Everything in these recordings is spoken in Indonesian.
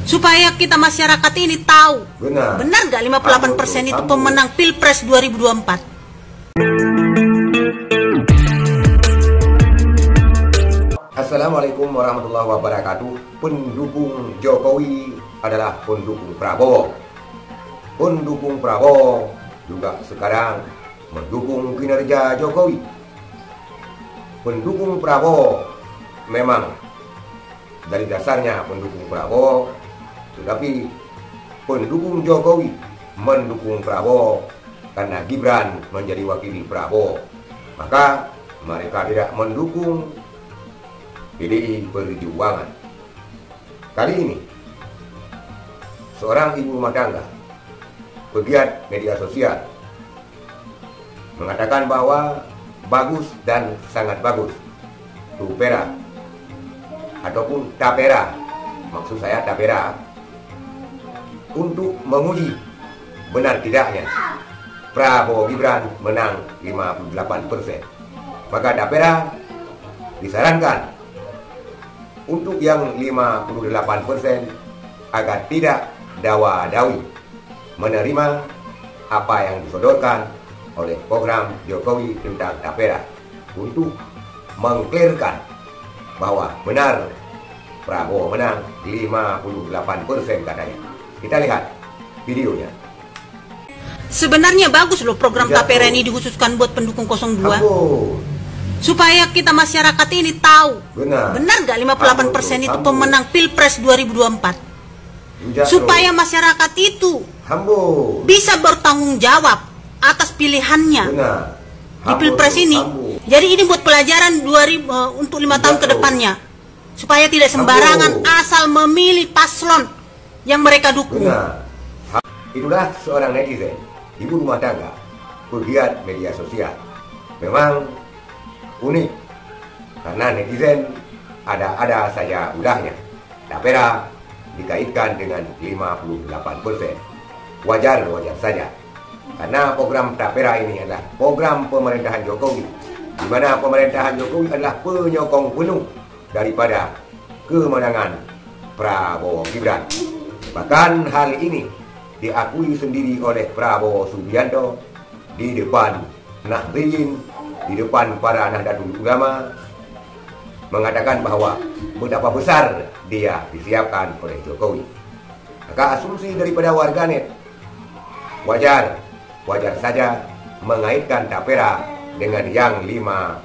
Supaya kita masyarakat ini tahu benar nggak 58% itu pemenang Pilpres 2024. Assalamualaikum warahmatullahi wabarakatuh. Pendukung Jokowi adalah pendukung Prabowo. Pendukung Prabowo juga sekarang mendukung kinerja Jokowi. Pendukung Prabowo memang dari dasarnya pendukung Prabowo, tetapi pendukung Jokowi mendukung Prabowo karena Gibran menjadi wakil Prabowo. Maka mereka tidak mendukung PDI Perjuangan. Kali ini seorang ibu rumah tangga, pegiat media sosial, mengatakan bahwa bagus dan sangat bagus Tupera ataupun Tapera, maksud saya Tapera, untuk menguji benar tidaknya Prabowo Gibran menang 58%. Maka Tapera disarankan untuk yang 58% agar tidak dawa-dawi menerima apa yang disodorkan oleh program Jokowi tentang Tapera, untuk mengklirkan bahwa benar Prabowo menang 58% katanya. Kita lihat videonya. Sebenarnya bagus loh program Tapera ini dikhususkan buat pendukung 02. Supaya kita masyarakat ini tahu benar nggak 58% itu pemenang Pilpres 2024. Supaya masyarakat itu bisa bertanggung jawab atas pilihannya di Pilpres ini. Jadi ini buat pelajaran untuk 5 tahun ke depannya, supaya tidak sembarangan asal memilih paslon yang mereka dukung. Itulah seorang netizen, ibu rumah tangga, pegiat media sosial. Memang unik karena netizen ada saja ulahnya. Tapera dikaitkan dengan 58%. Wajar saja, karena program Tapera ini adalah program pemerintahan Jokowi, di mana pemerintahan Jokowi adalah penyokong penuh daripada kemenangan Prabowo Gibran. Bahkan hal ini diakui sendiri oleh Prabowo Subianto di depan Nahdliyin, di depan para Nahdlatul Ulama, mengatakan bahwa betapa besar dia disiapkan oleh Jokowi. Maka asumsi daripada warganet wajar saja mengaitkan Tapera dengan yang 58%.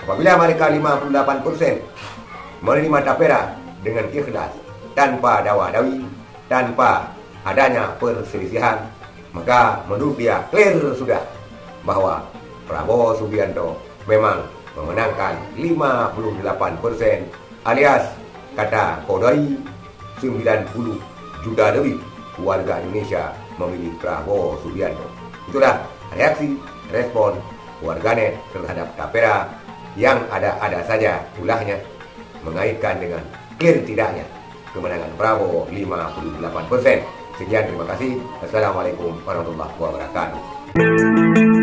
Apabila mereka 58% menerima Tapera dengan ikhlas, tanpa dawa-dawi, tanpa adanya perselisihan, maka menurut dia clear sudah bahwa Prabowo Subianto memang memenangkan 58%, alias kata Kodari 90 juta lebih warga Indonesia memilih Prabowo Subianto. Itulah reaksi respon warganet terhadap Tapera yang ada saja ulahnya, mengaitkan dengan clear tidaknya kemenangan Prabowo 58%. Sekian, terima kasih. Assalamualaikum warahmatullahi wabarakatuh.